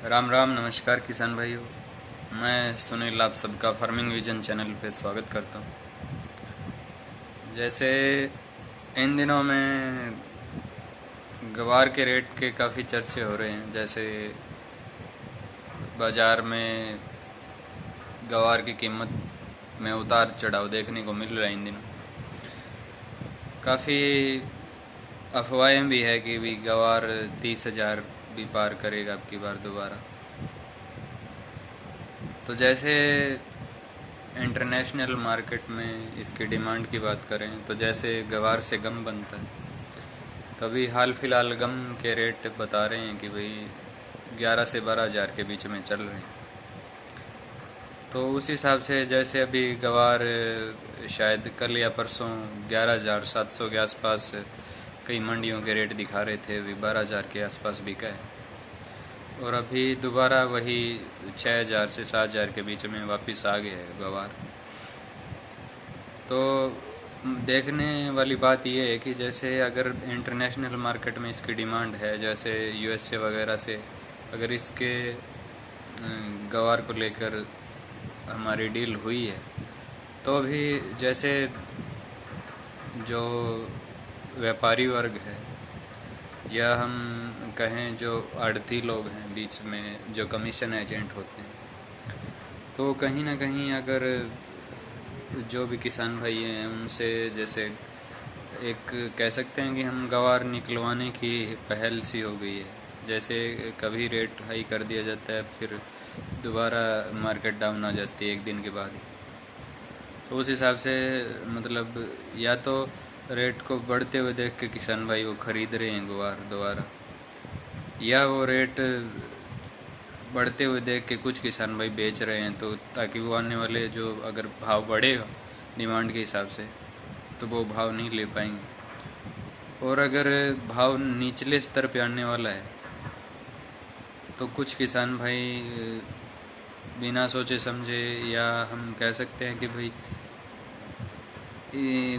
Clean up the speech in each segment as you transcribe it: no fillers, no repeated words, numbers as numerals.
राम राम, नमस्कार किसान भाइयों। मैं सुनील आप सबका फार्मिंग विजन चैनल पे स्वागत करता हूँ। जैसे इन दिनों में ग्वार के रेट के काफ़ी चर्चे हो रहे हैं। जैसे बाज़ार में ग्वार की कीमत में उतार चढ़ाव देखने को मिल रहा है इन दिनों। काफ़ी अफवाहें भी है कि भी ग्वार 30,000 भी पार करेगा अब की बार दोबारा। तो जैसे इंटरनेशनल मार्केट में इसकी डिमांड की बात करें तो जैसे ग्वार से गम बनता है, तभी हाल फिलहाल गम के रेट बता रहे हैं कि भाई 11 से 12,000 के बीच में चल रहे हैं। तो उस हिसाब से जैसे अभी ग्वार शायद कल या परसों 11,700 के आसपास कई मंडियों के रेट दिखा रहे थे, अभी 12,000 के आसपास बिका है। और अभी दोबारा वही 6,000 से 7,000 के बीच में वापस आ गया है ग्वार। तो देखने वाली बात यह है कि जैसे अगर इंटरनेशनल मार्केट में इसकी डिमांड है, जैसे यूएसए वगैरह से अगर इसके ग्वार को लेकर हमारी डील हुई है, तो भी जैसे जो व्यापारी वर्ग है या हम कहें जो आड़ती लोग हैं बीच में जो कमीशन एजेंट होते हैं, तो कहीं ना कहीं अगर जो भी किसान भाई हैं उनसे जैसे एक कह सकते हैं कि हम ग्वार निकलवाने की पहल सी हो गई है। जैसे कभी रेट हाई कर दिया जाता है, फिर दोबारा मार्केट डाउन आ जाती है एक दिन के बाद ही। तो उस हिसाब से मतलब या तो रेट को बढ़ते हुए देख के किसान भाई वो खरीद रहे हैं ग्वार दोबारा, या वो रेट बढ़ते हुए देख के कुछ किसान भाई बेच रहे हैं, तो ताकि वो आने वाले जो अगर भाव बढ़ेगा डिमांड के हिसाब से तो वो भाव नहीं ले पाएंगे। और अगर भाव निचले स्तर पे आने वाला है तो कुछ किसान भाई बिना सोचे समझे, या हम कह सकते हैं कि भाई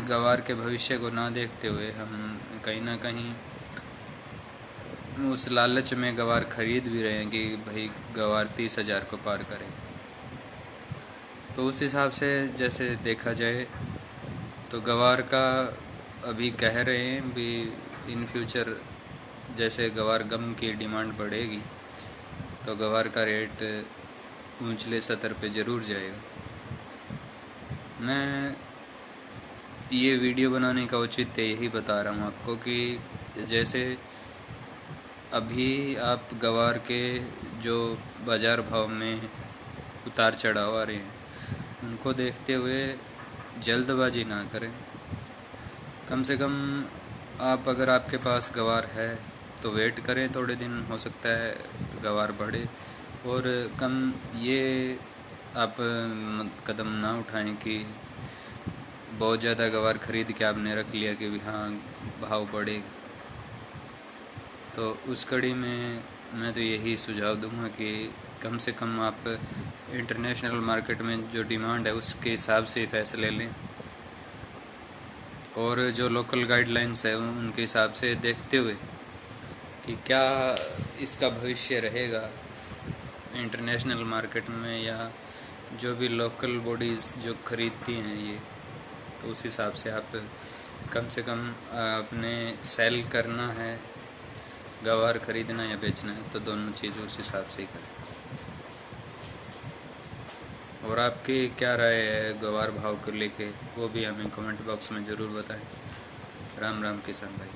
ग्वार के भविष्य को ना देखते हुए हम कहीं ना कहीं उस लालच में ग्वार खरीद भी रहे हैं कि भाई ग्वार 30,000 को पार करें। तो उस हिसाब से जैसे देखा जाए तो ग्वार का अभी कह रहे हैं भी इन फ्यूचर जैसे ग्वार गम की डिमांड बढ़ेगी तो ग्वार का रेट ऊंचले स्तर पे ज़रूर जाएगा। मैं ये वीडियो बनाने का औचित्य यही बता रहा हूँ आपको कि जैसे अभी आप ग्वार के जो बाज़ार भाव में उतार चढ़ाव आ रहे हैं उनको देखते हुए जल्दबाजी ना करें। कम से कम आप अगर आपके पास ग्वार है तो वेट करें थोड़े दिन, हो सकता है ग्वार बढ़े। और कम ये आप कदम ना उठाएं कि बहुत ज़्यादा ग्वार खरीद के आपने रख लिया कि हाँ भाव बढ़ेगा। तो उस कड़ी में मैं तो यही सुझाव दूंगा कि कम से कम आप इंटरनेशनल मार्केट में जो डिमांड है उसके हिसाब से फैसले लें, और जो लोकल गाइडलाइंस है उनके हिसाब से देखते हुए कि क्या इसका भविष्य रहेगा इंटरनेशनल मार्केट में, या जो भी लोकल बॉडीज़ जो खरीदती हैं ये, तो उस हिसाब से आप कम से कम अपने सेल करना है, ग्वार खरीदना या बेचना है तो दोनों चीज़ उस हिसाब से ही करें। और आपकी क्या राय है ग्वार भाव को लेके वो भी हमें कमेंट बॉक्स में ज़रूर बताएं। राम राम किसान भाई।